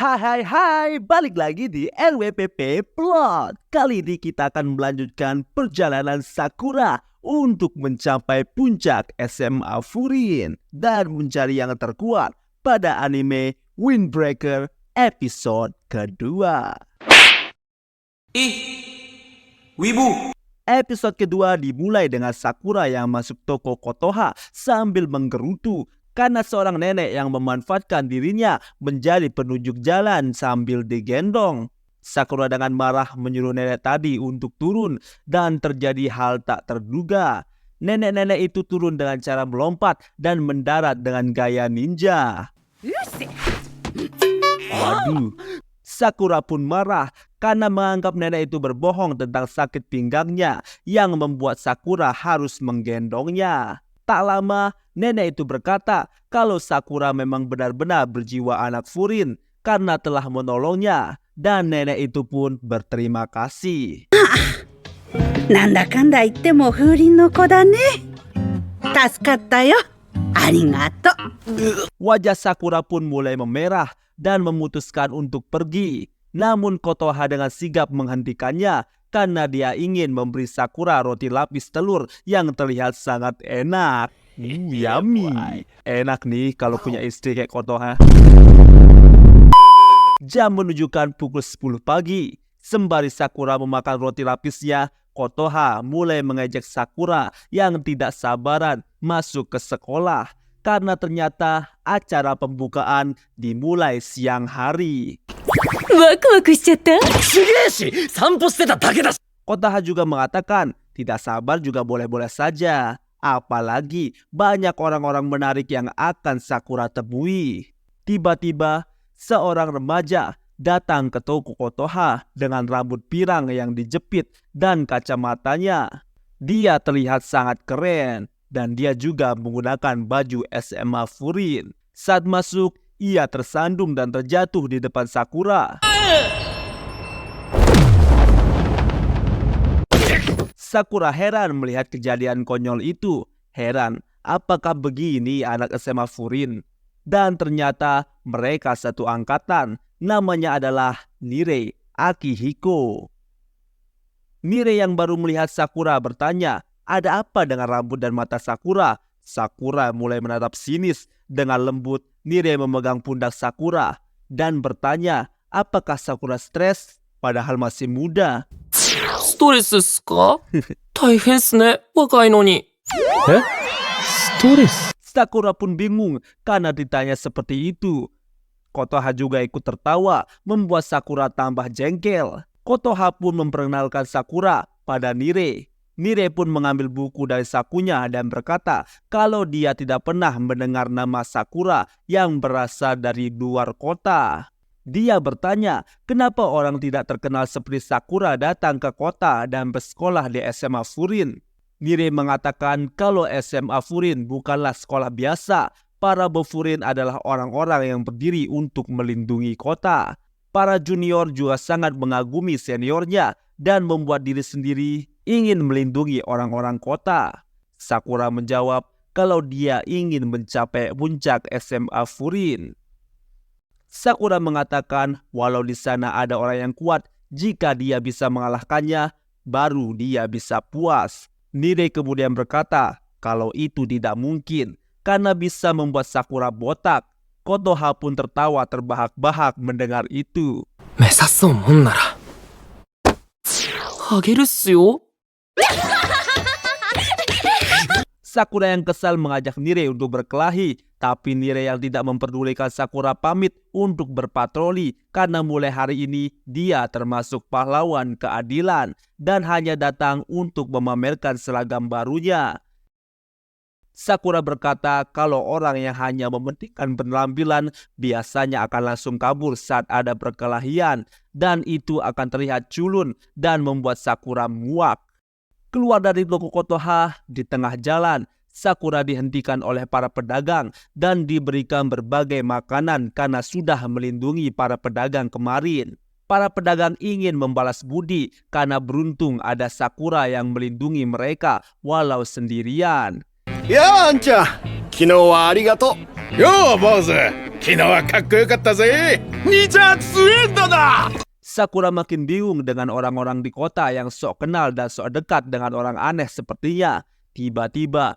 Hai, balik lagi di RWPP Plot. Kali ini kita akan melanjutkan perjalanan Sakura untuk mencapai puncak SMA Furin dan mencari yang terkuat pada anime Windbreaker episode kedua. Wibu. Episode kedua dimulai dengan Sakura yang masuk toko Kotoha sambil menggerutu karena seorang nenek yang memanfaatkan dirinya menjadi penunjuk jalan sambil digendong. Sakura dengan marah menyuruh nenek tadi untuk turun dan terjadi hal tak terduga. Nenek-nenek itu turun dengan cara melompat dan mendarat dengan gaya ninja. Waduh, Sakura pun marah karena menganggap nenek itu berbohong tentang sakit pinggangnya yang membuat Sakura harus menggendongnya. Tak lama, nenek itu berkata kalau Sakura memang benar-benar berjiwa anak Furin karena telah menolongnya, dan nenek itu pun berterima kasih. Nanda kanda itte mo Furin no ko da ne. Tasukatta yo. Arigato. Wajah Sakura pun mulai memerah dan memutuskan untuk pergi. Namun Kotoha dengan sigap menghentikannya karena dia ingin memberi Sakura roti lapis telur yang terlihat sangat enak. Yummy. Enak nih kalau punya istri kayak Kotoha. Jam menunjukkan pukul 10 pagi. Sembari Sakura memakan roti lapisnya, Kotoha mulai mengejek Sakura yang tidak sabaran masuk ke sekolah karena ternyata acara pembukaan dimulai siang hari. Kotoha juga mengatakan tidak sabar juga boleh-boleh saja. Apalagi banyak orang-orang menarik yang akan Sakura temui. Tiba-tiba seorang remaja datang ke toko Kotoha dengan rambut pirang yang dijepit dan kacamatanya. Dia terlihat sangat keren dan dia juga menggunakan baju SMA Furin. Saat masuk, ia tersandung dan terjatuh di depan Sakura. Sakura heran melihat kejadian konyol itu. Heran, apakah begini anak SMA Furin? Dan ternyata mereka satu angkatan. Namanya adalah Nire Akihiko. Nire yang baru melihat Sakura bertanya, ada apa dengan rambut dan mata Sakura? Sakura mulai menatap sinis. Dengan lembut, Nire memegang pundak Sakura dan bertanya, apakah Sakura stres padahal masih muda? ストレスっすか大変っすね、若いのに。ストレス? Sakura pun bingung karena ditanya seperti itu. Kotoha juga ikut tertawa, membuat Sakura tambah jengkel. Kotoha pun memperkenalkan Sakura pada Nire. Nire pun mengambil buku dari sakunya dan berkata kalau dia tidak pernah mendengar nama Sakura yang berasal dari luar kota. Dia bertanya kenapa orang tidak terkenal seperti Sakura datang ke kota dan bersekolah di SMA Furin. Nire mengatakan kalau SMA Furin bukanlah sekolah biasa. Para Bofurin adalah orang-orang yang berdiri untuk melindungi kota. Para junior juga sangat mengagumi seniornya dan membuat diri sendiri ingin melindungi orang-orang kota. Sakura menjawab kalau dia ingin mencapai puncak SMA Furin. Sakura mengatakan walau di sana ada orang yang kuat, jika dia bisa mengalahkannya, baru dia bisa puas. Nire kemudian berkata kalau itu tidak mungkin karena bisa membuat Sakura botak. Kotoha pun tertawa terbahak-bahak mendengar itu. Sakura yang kesal mengajak Nire untuk berkelahi, tapi Nire yang tidak memperdulikan Sakura pamit untuk berpatroli karena mulai hari ini dia termasuk pahlawan keadilan dan hanya datang untuk memamerkan seragam barunya. Sakura berkata kalau orang yang hanya mementingkan penampilan biasanya akan langsung kabur saat ada perkelahian dan itu akan terlihat culun dan membuat Sakura muak. Keluar dari toko Kotoha di tengah jalan, Sakura dihentikan oleh para pedagang dan diberikan berbagai makanan karena sudah melindungi para pedagang kemarin. Para pedagang ingin membalas budi karena beruntung ada Sakura yang melindungi mereka walau sendirian. Ya, Ancha, 昨日はありがとう。よう、坊主。昨日はかっこよかったぜ。兄ちゃん強えんだな。 Sakura makin bingung dengan orang-orang di kota yang sok kenal dan sok dekat dengan orang aneh sepertinya. Tiba-tiba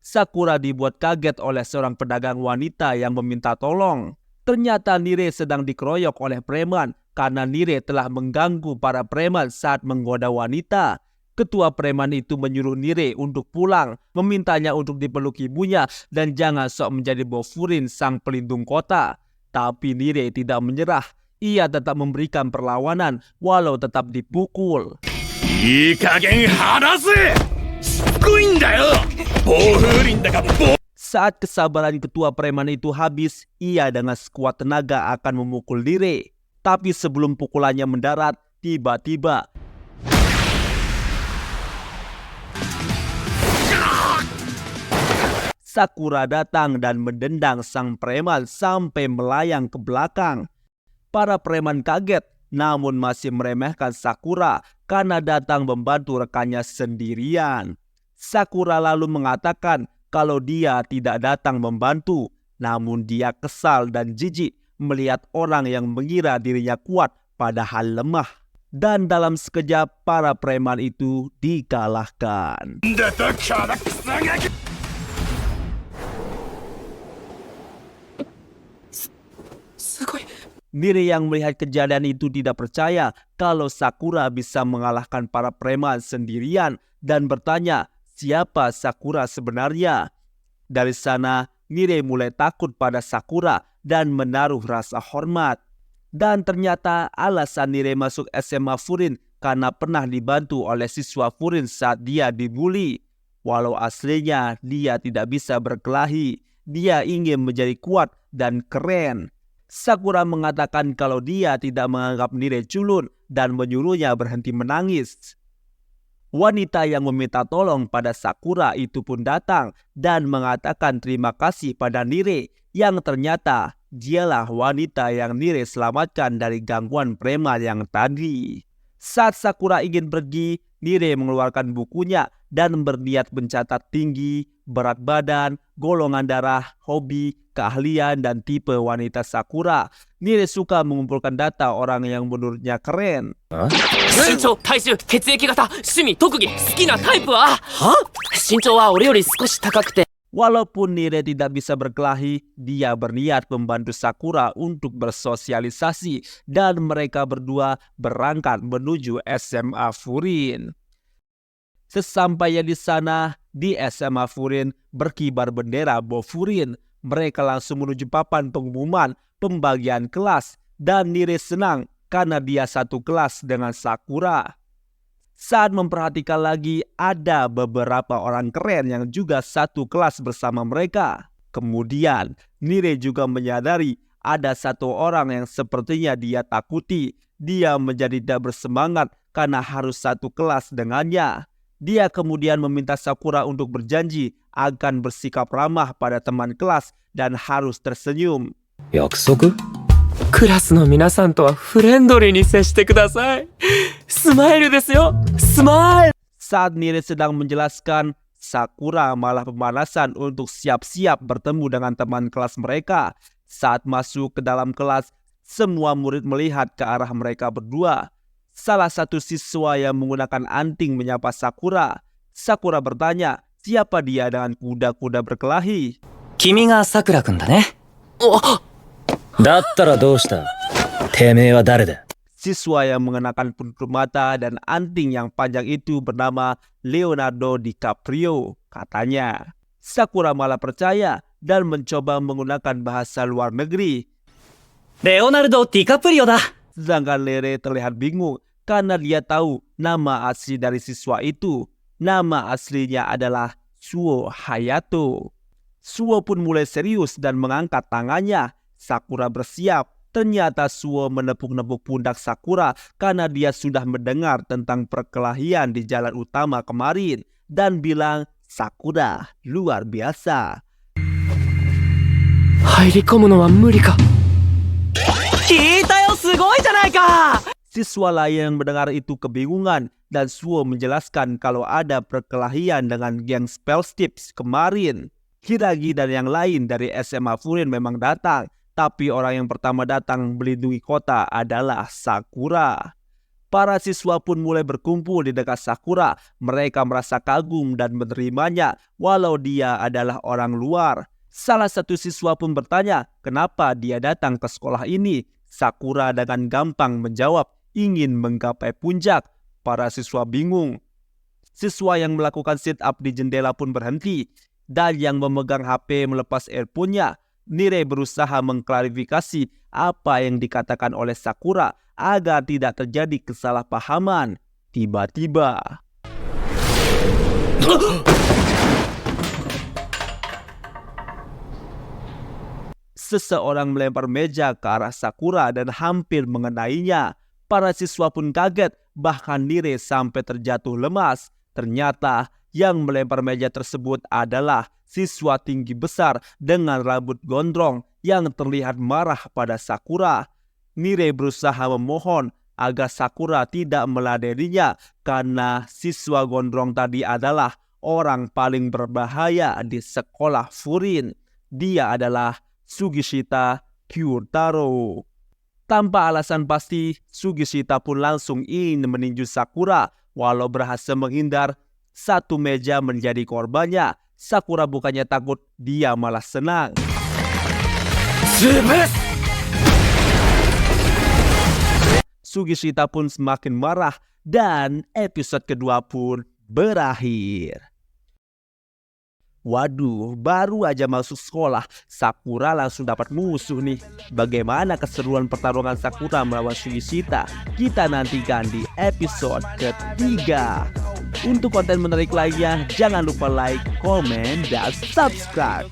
Sakura dibuat kaget oleh seorang pedagang wanita yang meminta tolong. Ternyata Nire sedang dikeroyok oleh preman karena Nire telah mengganggu para preman saat menggoda wanita. Ketua preman itu menyuruh Nire untuk pulang, memintanya untuk dipeluk ibunya dan jangan sok menjadi Bofurin sang pelindung kota. Tapi Nire tidak menyerah. Ia tetap memberikan perlawanan walau tetap dipukul. いい加減離せ。しつこいんだよ。暴風林だか暴。 Saat kesabaran ketua preman itu habis, ia dengan sekuat tenaga akan memukul Nire. Tapi sebelum pukulannya mendarat, tiba-tiba Sakura datang dan mendendang sang preman sampai melayang ke belakang. Para preman kaget, namun masih meremehkan Sakura karena datang membantu rekannya sendirian. Sakura lalu mengatakan kalau dia tidak datang membantu, namun dia kesal dan jijik melihat orang yang mengira dirinya kuat padahal lemah. Dan dalam sekejap para preman itu dikalahkan. だとからくさがき。 すごい。 Nire yang melihat kejadian itu tidak percaya kalau Sakura bisa mengalahkan para preman sendirian dan bertanya siapa Sakura sebenarnya. Dari sana Nire mulai takut pada Sakura dan menaruh rasa hormat. Dan ternyata alasan Nire masuk SMA Furin karena pernah dibantu oleh siswa Furin saat dia dibully. Walau aslinya dia tidak bisa berkelahi, dia ingin menjadi kuat dan keren. Sakura mengatakan kalau dia tidak menganggap Nire culun dan menyuruhnya berhenti menangis. Wanita yang meminta tolong pada Sakura itu pun datang dan mengatakan terima kasih pada Nire yang ternyata dialah wanita yang Nire selamatkan dari gangguan preman yang tadi. Saat Sakura ingin pergi, Nire mengeluarkan bukunya dan berniat mencatat tinggi, berat badan, golongan darah, hobi, keahlian, dan tipe wanita Sakura. Nire suka mengumpulkan data orang yang menurutnya keren. 身長、体重、血液型、趣味、特技、好きなタイプは？身長は俺より少し高くて。 Walaupun Nire tidak bisa berkelahi, dia berniat membantu Sakura untuk bersosialisasi dan mereka berdua berangkat menuju SMA Furin. Sesampainya di sana, di SMA Furin berkibar bendera Bofurin. Mereka langsung menuju papan pengumuman pembagian kelas dan Nire senang karena dia satu kelas dengan Sakura. Saat memperhatikan lagi, ada beberapa orang keren yang juga satu kelas bersama mereka. Kemudian, Nire juga menyadari ada satu orang yang sepertinya dia takuti. Dia menjadi tidak bersemangat karena harus satu kelas dengannya. Dia kemudian meminta Sakura untuk berjanji akan bersikap ramah pada teman kelas dan harus tersenyum. 約束？クラスの皆さんとはフレンドリーに接してください。スマイルですよ。スマイル。 Saat Nire sedang menjelaskan, Sakura malah pemanasan untuk siap-siap bertemu dengan teman kelas mereka. Saat masuk ke dalam kelas, semua murid melihat ke arah mereka berdua. Salah satu siswa yang menggunakan anting menyapa Sakura. Sakura bertanya, siapa dia dengan kuda-kuda berkelahi? 君がさくらくんだね。あ、だったらどうした？てめえは誰だ？ Siswa yang mengenakan penutup mata dan anting yang panjang itu bernama Leonardo DiCaprio, katanya. Sakura malah percaya dan mencoba menggunakan bahasa luar negeri. レオナルド・ディカプリオだ。 Sedangkan Nire terlihat bingung karena dia tahu nama asli dari siswa itu. Nama aslinya adalah Suo Hayato. Suo pun mulai serius dan mengangkat tangannya. Sakura bersiap. Ternyata Suo menepuk-nepuk pundak Sakura karena dia sudah mendengar tentang perkelahian di jalan utama kemarin dan bilang, Sakura luar biasa. 入り込むのは無理か。聞いたよ、すごいじゃないか。 Siswa lain yang mendengar itu kebingungan dan Suo menjelaskan kalau ada perkelahian dengan geng Spellstips kemarin. Hiragi dan yang lain dari SMA Furin memang datang, tapi orang yang pertama datang melindungi kota adalah Sakura. Para siswa pun mulai berkumpul di dekat Sakura. Mereka merasa kagum dan menerimanya walau dia adalah orang luar. Salah satu siswa pun bertanya kenapa dia datang ke sekolah ini. Sakura dengan gampang menjawab ingin menggapai puncak. Para siswa bingung. Siswa yang melakukan sit up di jendela pun berhenti. Dan yang memegang HP melepas earphone-nya. Nire berusaha mengklarifikasi apa yang dikatakan oleh Sakura agar tidak terjadi kesalahpahaman. Tiba-tiba seseorang melempar meja ke arah Sakura dan hampir mengenainya. Para siswa pun kaget, bahkan Nire sampai terjatuh lemas. Ternyata yang melempar meja tersebut adalah siswa tinggi besar dengan rambut gondrong yang terlihat marah pada Sakura. Nire berusaha memohon agar Sakura tidak meladeninya karena siswa gondrong tadi adalah orang paling berbahaya di sekolah Furin. Dia adalah Sugishita Kyutaro. Tanpa alasan pasti, Sugishita pun langsung ingin meninju Sakura. Walau berhasil menghindar, satu meja menjadi korbannya. Sakura bukannya takut, dia malah senang. Sugishita pun semakin marah dan episode kedua pun berakhir. Waduh, baru aja masuk sekolah, Sakura langsung dapat musuh nih. Bagaimana keseruan pertarungan Sakura melawan Sugishita? Kita nantikan di episode ketiga. Untuk konten menarik lainnya, jangan lupa like, komen, dan subscribe.